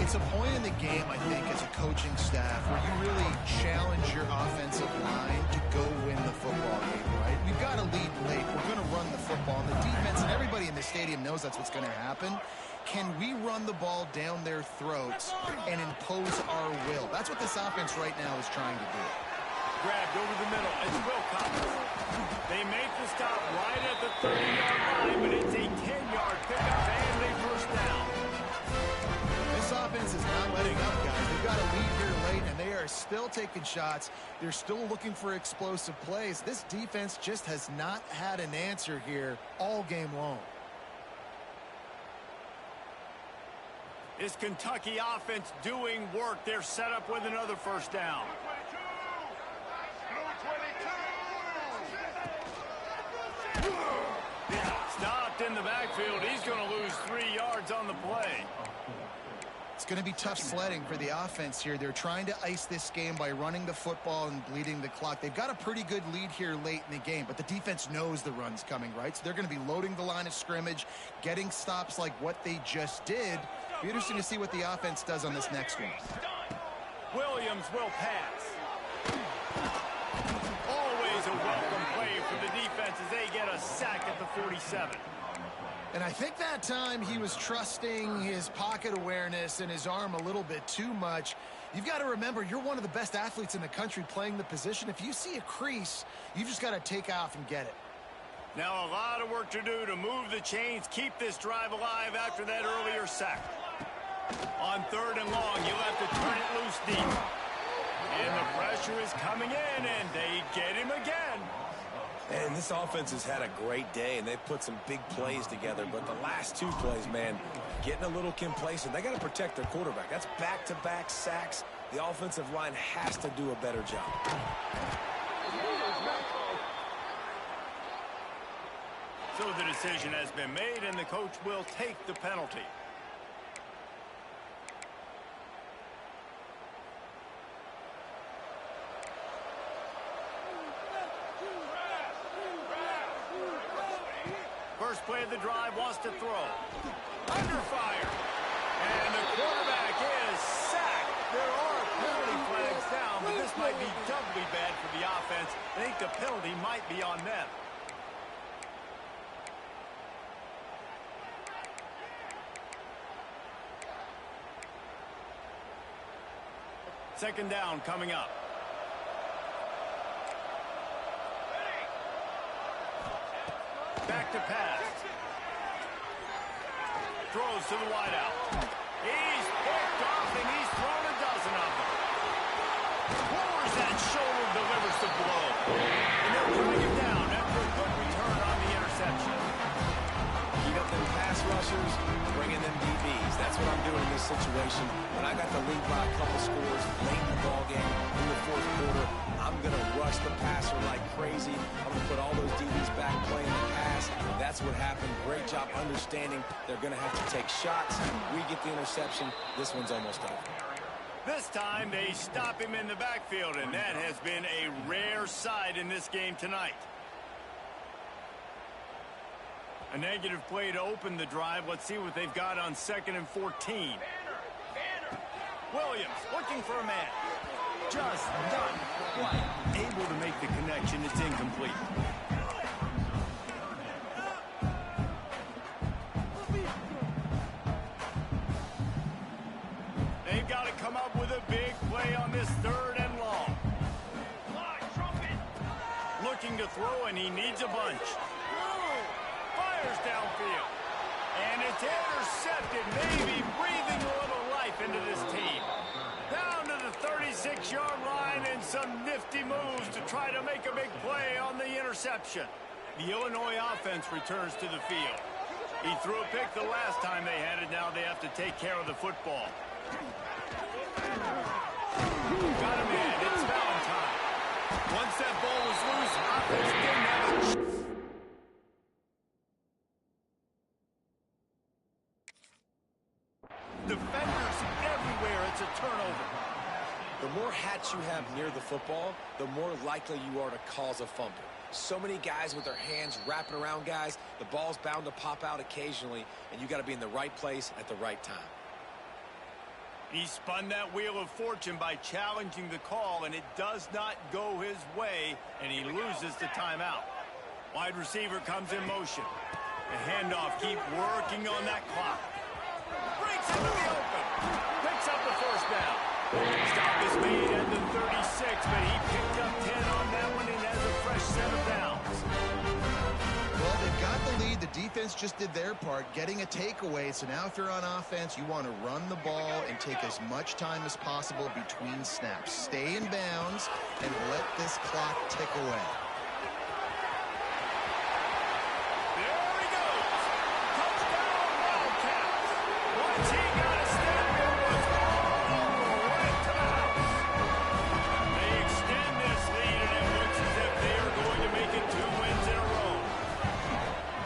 It's a point in the game, I think, as a coaching staff where you really challenge your offensive line to go win the football game, right? We've got to lead late. We're going to run the football. And the defense and everybody in the stadium knows that's what's going to happen. Can we run the ball down their throats and impose our will? That's what this offense right now is trying to do. Grabbed over the middle. It's Wilcox. They make the stop right at the 30-yard line, but it's a 10-yard pickup and a first down. This offense is not letting up, guys. They've got a lead here late, and they are still taking shots. They're still looking for explosive plays. This defense just has not had an answer here all game long. This Kentucky offense doing work. They're set up with another first down. Stopped in the backfield. He's going to lose 3 yards on the play. It's going to be tough sledding for the offense here. They're trying to ice this game by running the football and bleeding the clock. They've got a pretty good lead here late in the game, but the defense knows the run's coming, right? So they're going to be loading the line of scrimmage, getting stops like what they just did. Be interesting to see what the offense does on this next one. Williams will pass. Always a welcome play for the defense as they get a sack at the 47. And I think that time he was trusting his pocket awareness and his arm a little bit too much. You've got to remember, you're one of the best athletes in the country playing the position. If you see a crease, you just got to take off and get it. Now a lot of work to do to move the chains, keep this drive alive after that earlier sack. On 3rd and long, you'll have to turn it loose deep. And the pressure is coming in, and they get him again. And this offense has had a great day, and they've put some big plays together. But the last 2 plays, man, getting a little complacent. They got to protect their quarterback. That's back-to-back sacks. The offensive line has to do a better job. So the decision has been made, and the coach will take the penalty. First play of the drive, wants to throw. Under fire. And the quarterback is sacked. There are penalty flags down, but this might be doubly bad for the offense. I think the penalty might be on them. Second down coming up. Back to pass. Throws to the wideout. He's picked off, and he's thrown a dozen of them. Lowers that shoulder, delivers the blow. And they'll drag him down after a good return on the interception. Keep up them pass rushers, bringing them DBs. That's what I'm doing in this situation. When I got the lead by a couple scores late in the ballgame, in the 4th quarter, I'm going to rush the passer like crazy. I'm going to put all those DBs back playing the pass. That's what happened. Great job understanding they're going to have to take shots. We get the interception. This one's almost over. This time they stop him in the backfield, and that has been a rare sight in this game tonight. A negative play to open the drive. Let's see what they've got on 2nd and 14. Williams looking for a man. Just not quite able to make the connection. It's incomplete. They've got to come up with a big play on this 3rd and long. Looking to throw, and he needs a bunch. Fires downfield. And it's intercepted, maybe breathing a little life into this team. Down to the 36-yard line, and some nifty moves to try to make a big play on the interception. The Illinois offense returns to the field. He threw a pick the last time they had it. Now they have to take care of the football. Got him in. It's Valentine. Once that ball was loose, offense didn't have a... Defenders everywhere. The more hats you have near the football, the more likely you are to cause a fumble. So many guys with their hands wrapping around guys, the ball's bound to pop out occasionally, and you got to be in the right place at the right time. He spun that wheel of fortune by challenging the call, and it does not go his way, and he loses the timeout. Wide receiver comes in motion. The handoff, keep working on that clock. Breaks into the open. Picks up the first down. Stop is made at the 36, but he picked up 10 on that one and has a fresh set of downs. Well, they've got the lead. The defense just did their part, getting a takeaway. So now if you're on offense, you want to run the ball and take as much time as possible between snaps. Stay in bounds and let this clock tick away. There he goes. Touchdown, Wildcats. Once he got a step, it was all right to the house. They extend this lead, and it looks as if they are going to make it 2 wins in a row.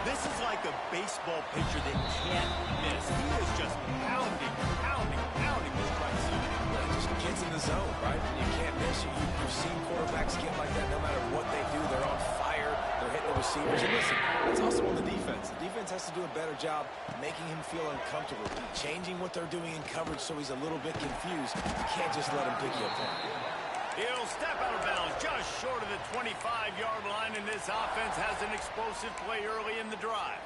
This is like a baseball pitcher that can't miss. He is just pounding the strike zone. It just gets in the zone, right? You can't miss. You've seen quarterbacks get like that no matter what they do. They're on fire. They're hitting the receivers. And listen, it's also on the defense. The defense has to do a better job making him feel uncomfortable, changing what they're doing in coverage so he's a little bit confused. You can't just let him pick you apart. He'll step out of bounds just short of the 25-yard line, and this offense has an explosive play early in the drive.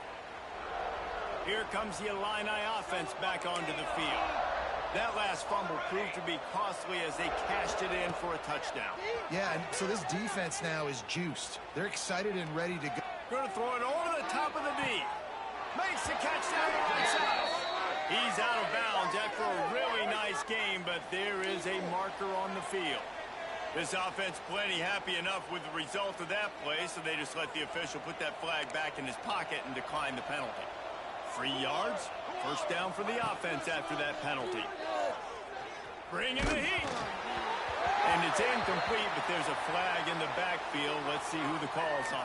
Here comes the Illini offense back onto the field. That last fumble proved to be costly as they cashed it in for a touchdown. Yeah, and so this defense now is juiced. They're excited and ready to go. Going to throw it over the top of the D. Makes the catch down the right side. He's out of bounds after a really nice game, but there is a marker on the field. This offense plenty happy enough with the result of that play, so they just let the official put that flag back in his pocket and decline the penalty. 3 yards, first down for the offense after that penalty. Bring in the heat. And it's incomplete, but there's a flag in the backfield. Let's see who the call's on.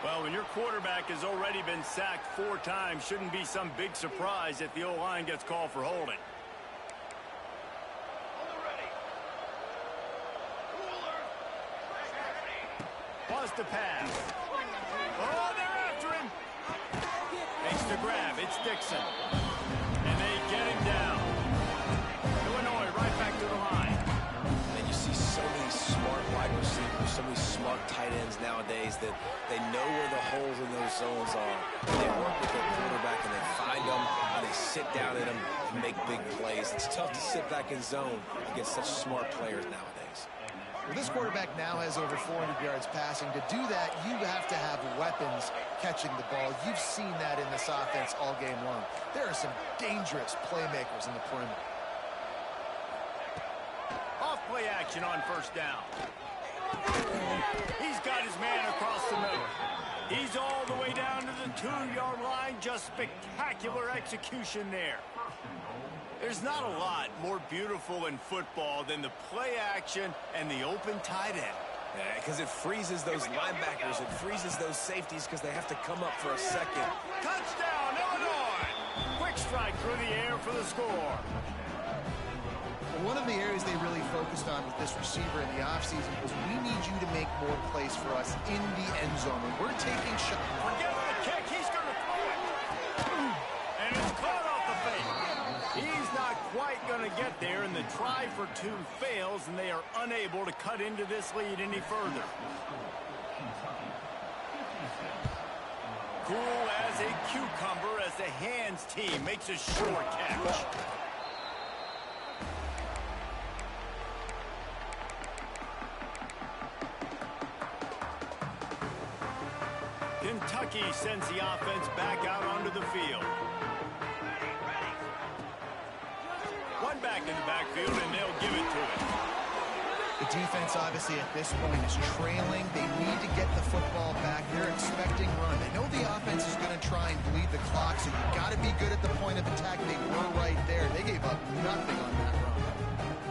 Well, when your quarterback has already been sacked 4 times, shouldn't be some big surprise if the O-line gets called for holding. Bust a pass. Oh, they're after him. Makes the grab. It's Dixon. And they get him down. Illinois right back to the line. And you see so many smart wide receivers, so many smart tight ends nowadays that they know where the holes in those zones are. They work with their quarterback and they find them and they sit down in them and make big plays. It's tough to sit back in zone against such smart players nowadays. Well, this quarterback now has over 400 yards passing. To do that, you have to have weapons catching the ball. You've seen that in this offense all game long. There are some dangerous playmakers in the perimeter. Off play action on first down. He's got his man across the middle. He's all the way down to the 2-yard line. Just spectacular execution there. There's not a lot more beautiful in football than the play action and the open tight end. Yeah, because it freezes those linebackers. It freezes those safeties because they have to come up for a second. Touchdown, Illinois! Quick strike through the air for the score. One of the areas they really focused on with this receiver in the offseason was we need you to make more plays for us in the end zone. When we're taking shots. Forget the kick. He's going to throw it. And it's caught off the fake. He's not quite going to get there, and the try for 2 fails, and they are unable to cut into this lead any further. Cool as a cucumber as the hands team makes a short catch. Kentucky sends the offense back out onto the field. One back in the backfield, and they'll give it to him. The defense, obviously, at this point is trailing. They need to get the football back. They're expecting run. They know the offense is going to try and bleed the clock, so you've got to be good at the point of attack. They were right there. They gave up nothing on that run.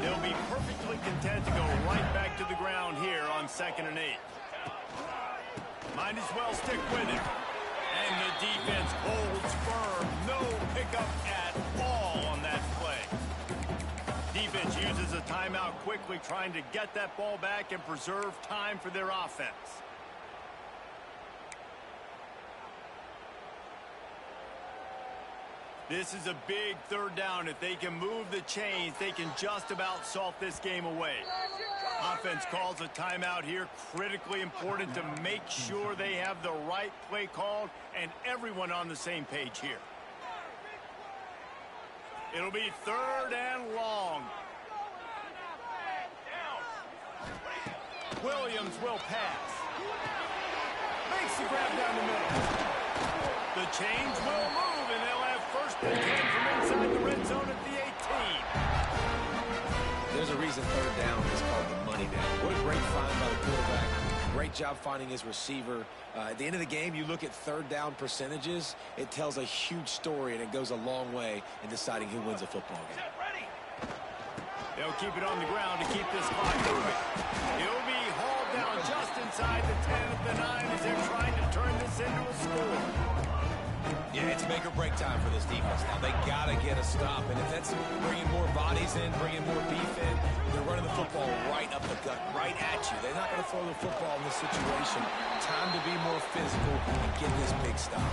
They'll be perfectly content to go right back to the ground here on 2nd and 8. Might as well stick with it. And the defense holds firm. No pickup at all on that play. Defense uses forces a timeout quickly, trying to get that ball back and preserve time for their offense. This is a big third down. If they can move the chains, they can just about salt this game away. Offense calls a timeout here. Critically important to make sure they have the right play called and everyone on the same page here. It'll be third and long. Williams will pass. Makes the grab down the middle. The chains will move, and they'll have first and 10 from inside the red zone at the 18. There's a reason third down is called the money down. What a great find by the quarterback. Great job finding his receiver. At the end of the game, you look at third down percentages. It tells a huge story, and it goes a long way in deciding who wins a football game. They'll keep it on the ground to keep this clock moving. He'll be hauled down just inside the 10 at the 9 as they're trying to turn this into a score. Yeah, it's make or break time for this defense now. They got to get a stop, and if that's bringing more bodies in, bringing more beef in, they're running the football right up the gut, right at you. They're not going to throw the football in this situation. Time to be more physical and get this big stop.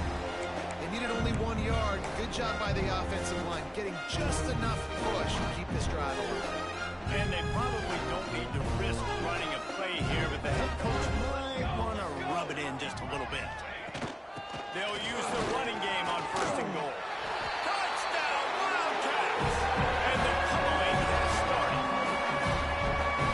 They needed only 1 yard. Good job by the offensive line, getting just enough push to keep this drive alive. And they probably don't need to risk running a play here, but the head coach might want to rub it in just a little bit. They'll use the running game on first and goal. Touchdown, Wildcats! And the pummeling has started.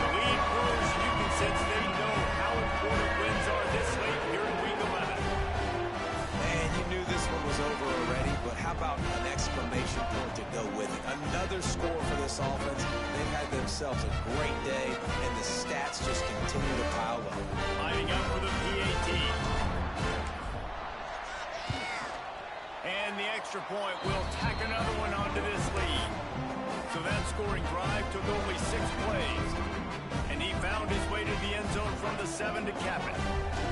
The lead grows, and you can sense they know how important wins are this late here in Week 11. And you knew this one was over already, but how about an exclamation point to go with it? Another score for this offense. They've had themselves a great day, and the stats just continue to pile up. Lining up for the PAT. And the extra point will tack another one onto this lead. So that scoring drive took only 6 plays. And he found his way to the end zone from the 7 to cap it.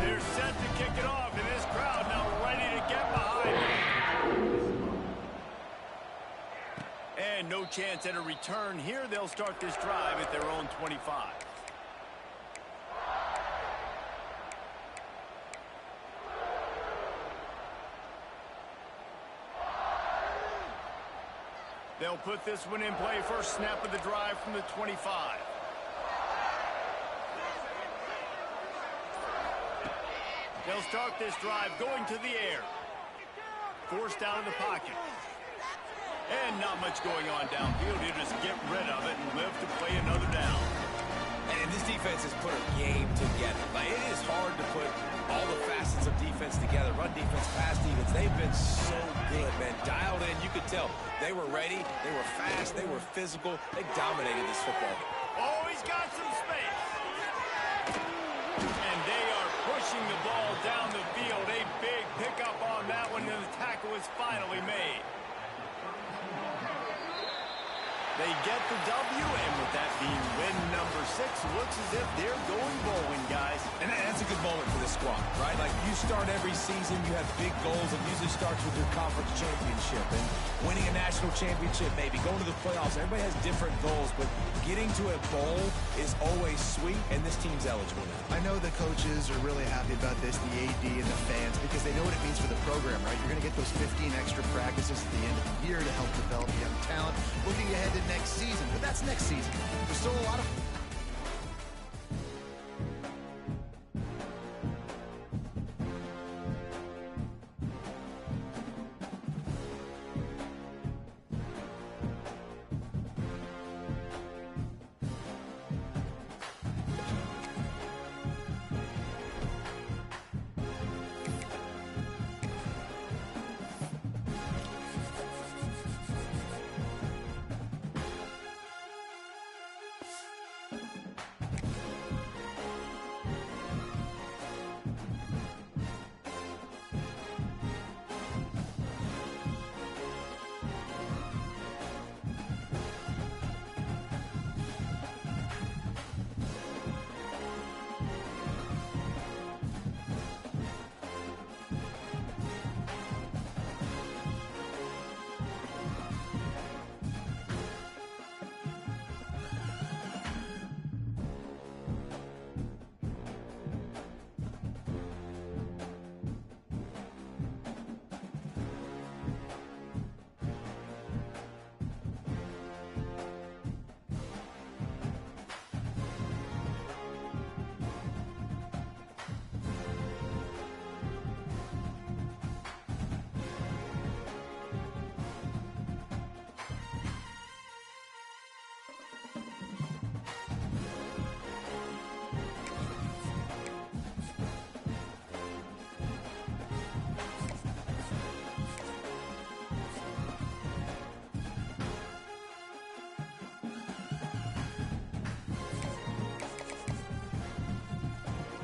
They're set to kick it off, and this crowd now ready to get behind it. And no chance at a return here. They'll start this drive at their own 25. They'll put this one in play. First snap of the drive from the 25. They'll start this drive going to the air. Forced out of the pocket. And not much going on downfield. He'll just get rid of it and live to play another down. And this defense has put a game together. Like, it is hard to put all the facets of defense together. Run defense, pass defense. They've been so good, man. Dialed in. You could tell they were ready. They were fast. They were physical. They dominated this football game. Oh, he's got some space. And they are pushing the ball down the field. A big pickup on that one, and the tackle is finally made. They get the W, and with that being win number 6, looks as if they're going bowling, guys. And that's a good moment for this squad, right? Like, you start every season, you have big goals. It usually starts with your conference championship and winning a national championship, maybe going to the playoffs. Everybody has different goals, but getting to a bowl is always sweet, and this team's eligible now. I know the coaches are really happy about this, the AD and the fans, because they know what it means for the program, right? You're going to get those 15 extra practices at the end of the year to help develop young talent. Looking ahead to next season, but that's next season. There's still a lot of